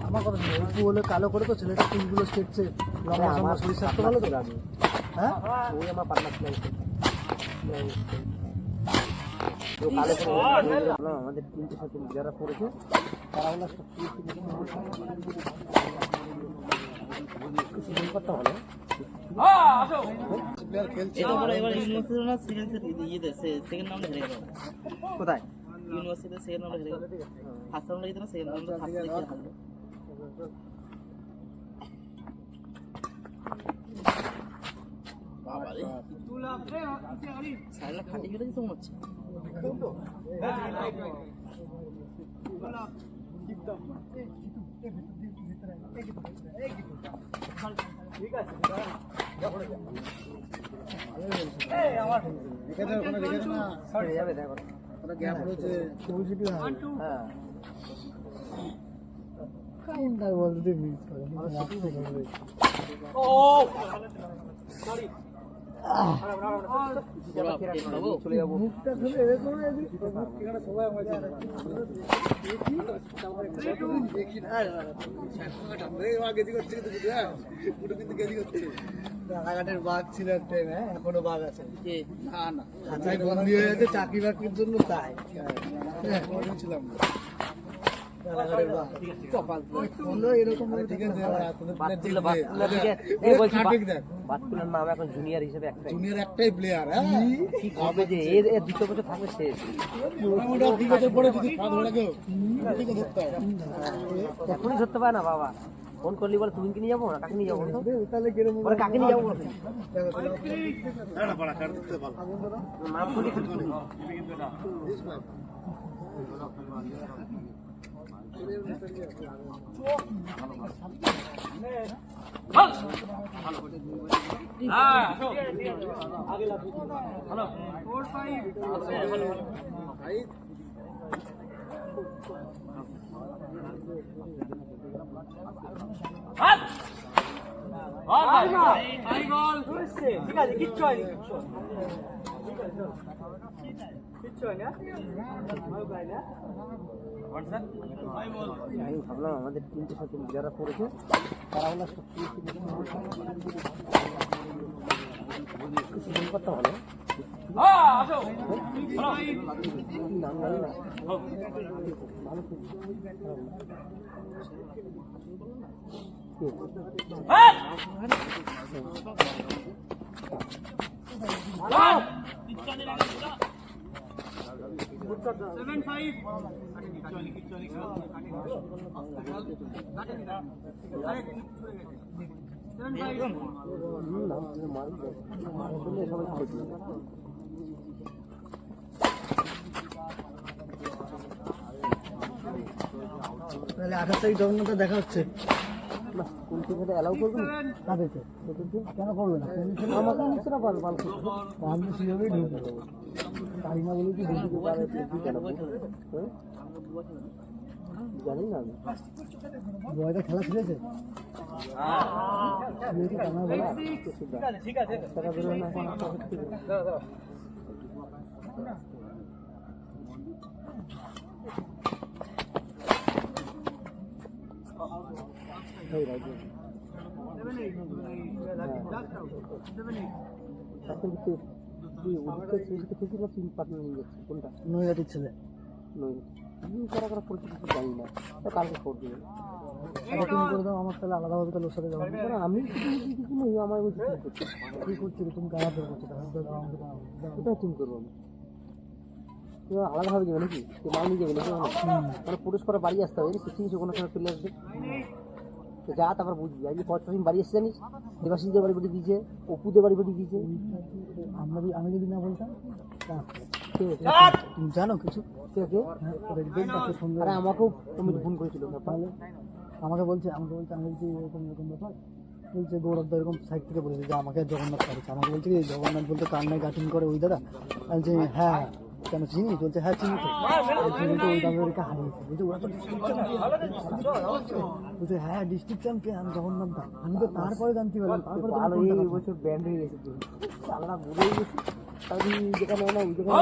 আমার কথা অল্প হলে কালো করে তো ছেলেটা চুলগুলো কেটছে, আমার শরীর স্বাস্থ্য ভালো তো। হ্যাঁ ওই আমার পার্টনার আমাদের তিনটে সাথে যারা পড়েছে তারা হলো করতে হলো কোথায় ইউনিভার্সিটি সেকেন্ড রাউন্ডে হেরে গেল, ফার্স্ট রাউন্ডে জিতে না সেকেন্ড রাউন্ডে ফার্স্ট রাউন্ডে হারলো। বাবা রে সাইলা ফাটি গেলে কিছু মনে হচ্ছে। ঠিক আছে এই আমার এখানে কোনো দেখেন না সরে যাবে দেখো ওটা গ্যাপ রয়েছে পজিটিভ হ্যাঁ কাইন্ডা বলতে মিস করে ও সরি চলে যাবো মুখটা খুলে এরকম এখানে সবাই আমরা দেখি না আগে দিকে হচ্ছে কিন্তু গেজি করছে রানাঘাটের বাঘ ছিল একটা, এখনো বাঘ আছে না না খাঁচায় বন্দি হয়ে আছে চাকরি বাকরির জন্য, তাই ছিলাম জুনিয়র হিসেবে একটাই প্লেয়ার হবে যে এর 2 বছর থাকবে শেষ, এখনই ধরতে পারে না বাবা। ফোন করলি বলে তুমি কি নিয়ে যাবো না কাকে নিয়ে যাবো, তাহলে কাকে নিয়ে যাবো ঠিক আছে কিচ্ছু হয়নি আমি ভাবলাম আমাদের তিনটে সাথে যারা পড়েছে তারা হলো করতে হলো তাহলে 28 তারিখ জগন্নাথ দেখা হচ্ছে না, কোন টিকিটে অ্যালাউ করবে না তাদেরকে, কেন করবে না আমাকে নিচ্ছে না পারবে আমি সেভাবেই ঢুকে দেবো তাই না বলে কি ঢুকে পারে কেন জানি না আমি বয়টা খেলা খেলেছে ঠিক আছে নৈহাটির ছেলে কারা কারা পরিচিত জানি না, কালকে খবর দিবে তুমি করে দাও আমার, তাহলে আলাদাভাবে তাহলে ওর সাথে যাবো। আমি কিছু নেই, আমার বলছি কী করছি তুমি কারা বের করছো, কোথায় টিম করবো আমি, তুমি আলাদাভাবে যাবে নাকি মাল নিয়ে যাবে নাকি, মানে পুরুষ করে বাড়ি আসতে হবে কিছু কোনো সময় চলে আসবে যা, তারপর বুঝবি আজকে কত দিন বাড়ি এসে জানিস, দেবাশিসদের বাড়ি বেটি দিয়েছে, অপুদের বাড়ি বেটি দিয়েছে, আমি যদি না বলতাম তুমি জানো কিছু, আরে আমাকেও তুমি ফোন করেছিল, তাহলে আমাকে বলছে আমি বলছি এরকম এরকম ব্যাপার, বলছে গৌরবদা এরকম সাইড থেকে বলেছে যে আমাকে জগন্নাথ পাঠিয়েছে, আমাকে বলছে কি জগন্নাথ বলতে কান্নায় গাঠিন করে ওই দাদা, বলছে হ্যাঁ কেন চিনি? বলছে হ্যাঁ চিনি তো। চিনি তো ওই দামে ওদেরকে হারিয়েছে। বলছে ওরা তো ডিস্ট্রিক্ট চ্যাম্পিয়ন। বলছে হ্যাঁ ডিস্ট্রিক্ট চ্যাম্পিয়ন জগন্নাথ দা। আমি তো তারপরে জানতে পারলাম, তারপরে ভালো এই বছর ব্যান্ড হয়ে গেছে, চালনা ঘুরে গেছে। আমি যেখানে না ওই যেখানে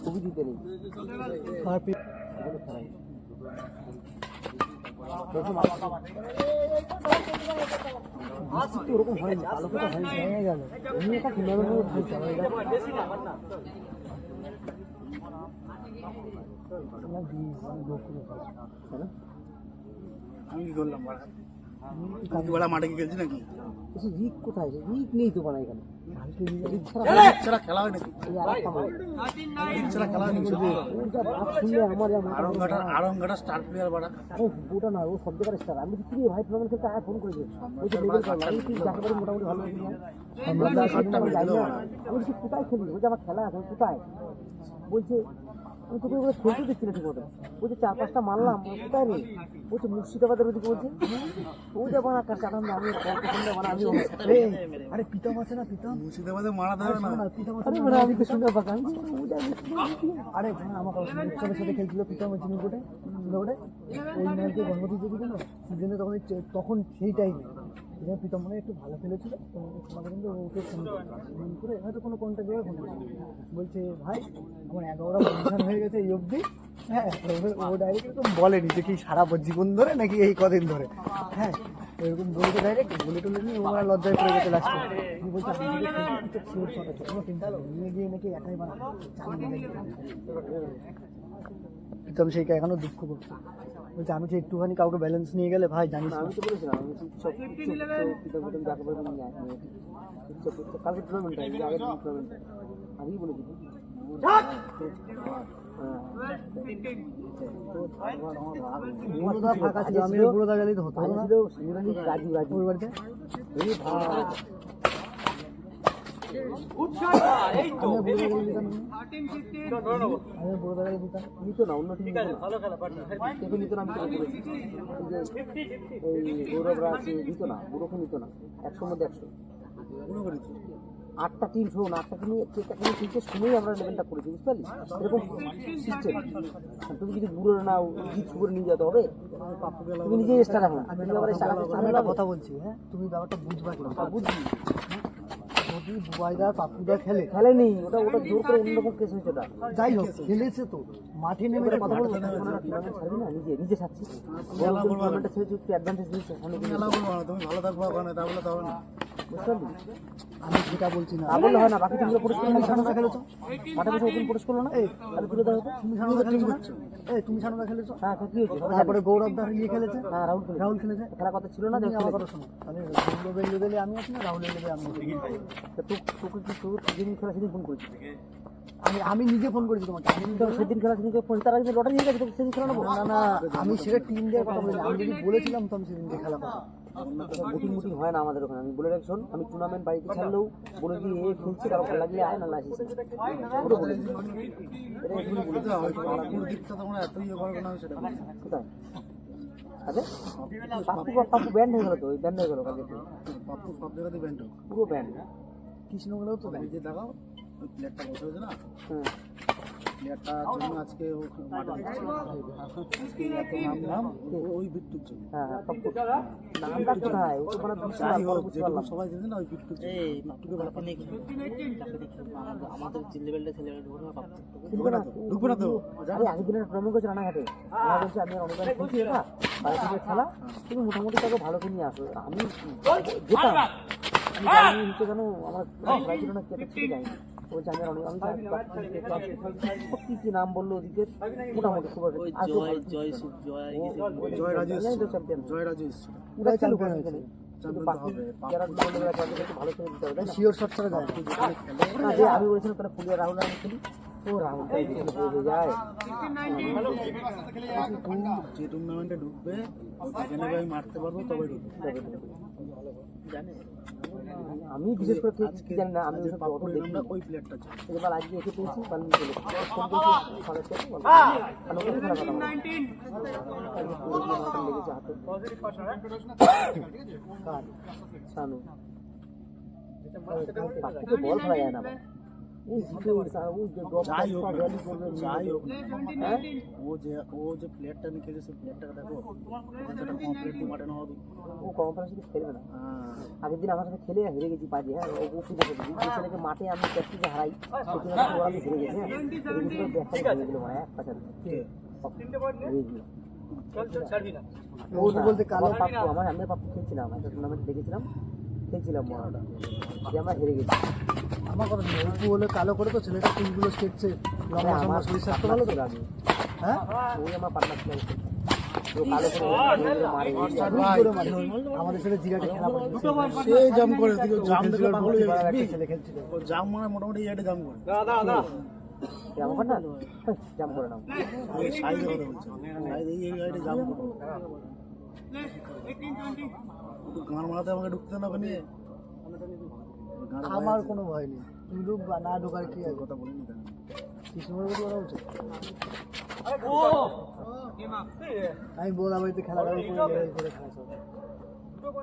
ছবি দিতে নেই ওরকম হয়নি, আলোকটা হয়নি, হয়ে গেল এমনি একটা টুর্নামেন্টের খেলছে আমি কি করলাম বড়া মাঠে কি খেলছি নাকি? রিক কোথায়? রিক নেই তো বানা এখানে খেলা হয় নাকি? খেলা হয় নাকি? আরংঘাটা স্টার প্লেয়ার বাড়া ওটা না, ও সব জায়গায় স্টার। আমি কি ভাই টুর্নামেন্ট খেলতে আয় ফোন করেছে, যাকে মোটামুটি ভালো আমি বলছি কোথায় খেলি? বলছে আমার খেলা আছে। কোথায়? বলছে আমি তোকে ওগুলো খেলতে দিচ্ছি না ঠিক মতো। বলছে 4-5টা মারলাম, কোথায় রে? বলছে মুর্শিদাবাদের ওদিকে। বলছে ওই যাবো না কাটান, আমি আরে পিতাম আছে না, পিতাম মুর্শিদাবাদে মারা দেবে না পিতাম আছে। আমি তো শুনে পাকান আরে আমার উৎসবের সাথে খেলছিল পিতাম হচ্ছে নিকটে ওটা ওই ম্যাচে গণপতি যদি কেন সিজনে তখন সেই টাইমে এখানে প্রীতম মনে একটু ভালো খেলেছিল, তো কিন্তু ওকে ফোন করে হয়তো কোনো কন্ট্যাক্ট করে ফোন করেছে। বলছে ভাই আমার 11টা পজিশন হয়ে গেছে এই অবধি। হ্যাঁ ও ডাইরেক্ট এরকম বলেনি যে কি সারা জীবন ধরে নাকি এই কদিন ধরে। হ্যাঁ এরকম বলতে ডাইরেক্ট বলে টলে নিয়ে ও আমার লজ্জায় পড়ে গেছে লাস্টে। বলছে নিয়ে গিয়ে নাকি একাই বানা প্রীতম সেই এখনো দুঃখ করছে। বলছে আমি তো একটুখানি কাউকে ব্যালেন্স নিয়ে গেলে ভাই জানিস আমি তো বলেছিলাম কালকে টুর্নামেন্ট আমি বলেছি ফাঁকা ছিল, আমি পুরোদা গেলেই তো হতো রাজু রাজু ওই বাড়িতে নিত না, অন্য টিম নিত না। এই গৌরবরা আছে নিত না, বুড়োকে নিত না। 100 মধ্যে 100 8টা টিম শোন, 8টা টিমকে শুনেই আমরা লেভেলটা করেছি, বুঝতে পারলি? এরকম সিস্টেম। তুমি যদি বুড়ো না জিত করে নিয়ে যেতে হবে, তুমি নিজেই স্টার। এখন আমি একটা কথা বলছি, হ্যাঁ তুমি ব্যাপারটা বুঝবা কিনা বুঝবি। যদি বুবাইদা পাপুদা খেলেনি, ওটা জোর করে অন্যরকম কেস হয়েছে। ওটা যাই হোক খেলেছে তো মাঠে নেমে কথা বলবো না, ছাড়বি না, নিজে ছাড়ছি টুর্নামেন্টটা ছেড়েছি, একটু অ্যাডভান্টেজ নিচ্ছে। তুমি ভালো থাকবো ওখানে, তাহলে তো হবে না, বুঝতে পারলি? আমি যেটা বলছি না বললে হয় না। বাকি টিমগুলো পুরস্কার সানুদা খেলেছো, মাঠে বসে ওদিন পুরস্কার করলো না, তাহলে তুলে দেওয়া হতো। তুমি সানুদা টিম করছো, তুমি সানুদা খেলেছো। হ্যাঁ কি হয়েছে? তারপরে গৌরব দা নিয়ে খেলেছে, হ্যাঁ রাহুল খেলেছে। খেলা কথা ছিল না, আমার কথা শোনো। তাহলে গৌরবের লেভেলে আমি আছি না, রাহুলের লেভেলে আমি আছি। তোকে কি তোর যেদিন খেলা সেদিন ফোন করেছি আমি নিজে ফোন করেছি তোমাকে। আমি তো সেদিন খেলা সেদিন তার আগে লটারি হয়ে গেছে, তোকে সেদিন খেলা নেবো না। আমি সেটা টিম দেওয়ার কথা বলি। আমি যদি বলেছিলাম তো আমি সেদিন দিয়ে খেলা কথা বুটিং হয় না আমাদের ওখানে। আমি বলে রাখছি, আমি টুর্নামেন্ট বাড়িতে ছাড়লেও বলে দিই এ খেলছি, কারো ভালো লাগলে আয়, না আসিস। পুরো বলে দিই কোথায় আচ্ছা পাপ্পু ব্যান্ড হয়ে গেল তো, ওই ব্যান্ড হয়ে গেল কালকে। পাপ্পু সব জায়গাতে ব্যান্ড, পুরো ব্যান্ড। কৃষ্ণগড়েও তো যে দেখাও ওই প্লেয়ারটা বসে হয়েছে না, প্লেয়ারটার জন্য আজকে ওই বিট্টুর জন্য। হ্যাঁ নামটা কোথায়? ও তো মানে সবাই জানে না ওই বিট্টুর জন্য। আমাদের যে লেভেলটা ছেলে ঢুকবে না তো। আরে আগের দিনের টুর্নামেন্ট করছে রানাঘাটে, আমার বলছে আমি অনুদান খেলছি এটা খেলা, তুমি মোটামুটি তাকে ভালো করে নিয়ে আসো। আমি যেতাম, আমি হচ্ছে কেন আমার প্রায় ছিল না, কেটে ছিল যাই। বলছে আমি আমি কি নাম বললো ওদিকে, মোটামুটি খুব আমি বলছিলাম তাহলে ফুলিয়া রাহুল আমি খেলি। ও রাহুল যায় যে টুর্নামেন্টে ঢুকবে সেখানে আমি মারতে পারবো, তবে ঢুকবে। আমি বিশেষ করে কি জানি না, আমি ওই প্লেয়ারটা এবার আজকে এসে পেয়েছি, কাল চলে লেগেছে হাতে। পাখিকে বল খেলা যায় না আবার। ওই জিতে ওই যে ড্রপ যাই হোক না, র্যালি করবে যাই হোক না, হ্যাঁ ও যে প্লেয়ারটা নিয়ে খেলেছে সেই প্লেয়ারটাকে দেখো, ওখান থেকে কমপ্লিট দিয়ে মাঠে নামাবি। ও কম্পানির সাথে খেলবে না। আগের দিন আমার সাথে খেলে হেরে গেছি বাজে, হ্যাঁ ও ফিরে গেছি যে ছেলেকে মাঠে আমি প্র্যাকটিসে হারাই সেখানে আমি হেরে গেছি, হ্যাঁ হেরে গেছি ব্যাকটা হেরে গেলো মানে এক পাশে হেরে গেল। ও তো বলতে কালো আমার পাপ্পু আমার আমি পাপ্পু খেলছিলাম একটা টুর্নামেন্ট দেখেছিলাম খেলছিলাম মহাটা যে আমরা হেরে গেছি। আমার কথা নেই অপু হলে কালো করে তো ছেলেটা চুলগুলো কেটছে লম্বা লম্বা শরীর স্বাস্থ্য ভালো তো আমি হ্যাঁ ওই আমার পার্টনার ছিল ও কালো করে মারে খুব করে মারে। আমাদের সাথে জিরাটে খেলা পড়ছে সে জাম করে দিকে জাম দেখে পাগল হয়ে একটা যাবি। ছেলে খেলছিল ও জাম মানে মোটামুটি এটা জাম করে আমার পার্টনার জাম করে নাও এই সাইজের কথা বলছে, সাইজ এই গাড়িটা জাম করে গান মারাতে আমাকে ঢুকতে না ওখানে গান আমার কোনো ভয় নেই তুমি ঢুকবা না ঢোকার কি আছে কথা বলিনি কেন? কি সময় কথা বলা উচিত আমি বলা বাড়িতে খেলা করে খেলা সব